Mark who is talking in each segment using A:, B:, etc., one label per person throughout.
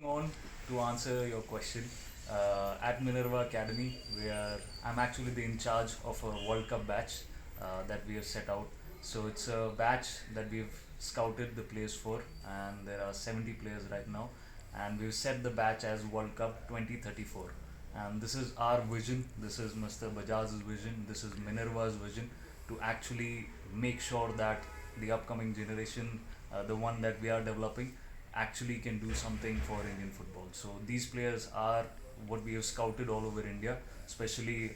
A: On to answer your question, at Minerva Academy, I'm actually in charge of a World Cup batch that we have set out. So it's a batch that we've scouted the players for, and there are 70 players right now, and we've set the batch as World Cup 2034. And this is our vision. This is Mr. Bajaj's vision. This is Minerva's vision to actually make sure that the upcoming generation, the one that we are developing, actually can do something for Indian football. So these players are what we have scouted all over India, especially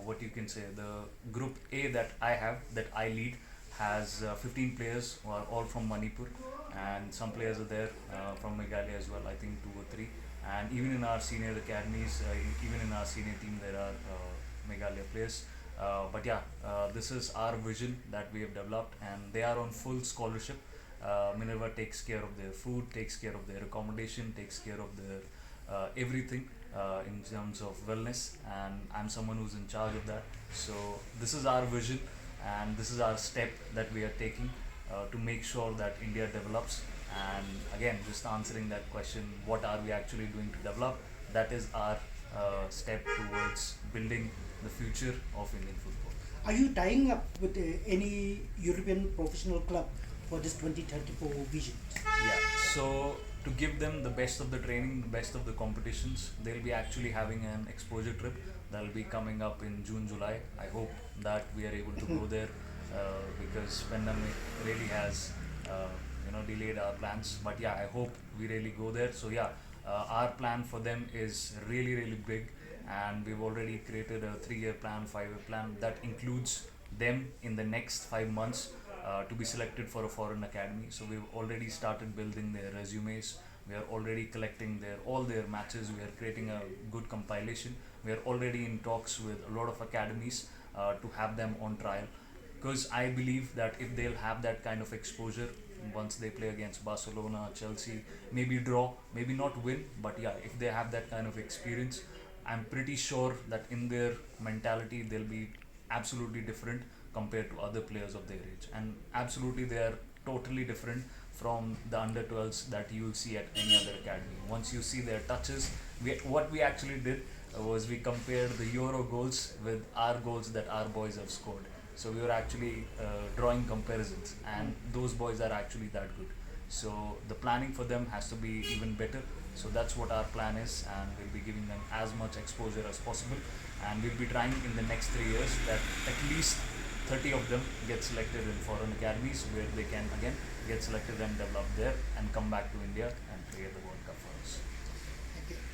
A: what you can say the group A that I have, that I lead, has 15 players who are all from Manipur, and some players are there from Meghalaya as well. I think two or three, and even in our senior academies, even in our senior team, there are Meghalaya players. But this is our vision that we have developed, and they are on full scholarship. Minerva takes care of their food, takes care of their accommodation, takes care of their everything in terms of wellness, and I'm someone who's in charge of that. So this is our vision, and this is our step that we are taking to make sure that India develops. And again, just answering that question, what are we actually doing to develop? That is our step towards building the future of Indian football.
B: Are you tying up with any European professional club for this 2034 vision?
A: Yeah, so to give them the best of the training, the best of the competitions, they'll be actually having an exposure trip that'll be coming up in June, July. I hope that we are able to go there because pandemic really has delayed our plans. But yeah, I hope we really go there. So yeah, our plan for them is really really big, and we've already created a 3-year plan, 5-year plan that includes them in the next 5 months to be selected for a foreign academy. So we've already started building their resumes. We are already collecting all their matches. We are creating a good compilation. We are already in talks with a lot of academies to have them on trial. Because I believe that if they'll have that kind of exposure once they play against Barcelona, Chelsea, maybe draw, maybe not win, but yeah, if they have that kind of experience, I'm pretty sure that in their mentality they'll be absolutely different compared to other players of their age, and absolutely they are totally different from the under 12s that you will see at any other academy. Once you see their touches, what we actually did was we compared the Euro goals with our goals that our boys have scored. So we were actually drawing comparisons, and those boys are actually that good. So the planning for them has to be even better. So that's what our plan is, and we'll be giving them as much exposure as possible. And we'll be trying in the next 3 years that at least 30 of them get selected in foreign academies where they can again get selected and develop there and come back to India and play the world.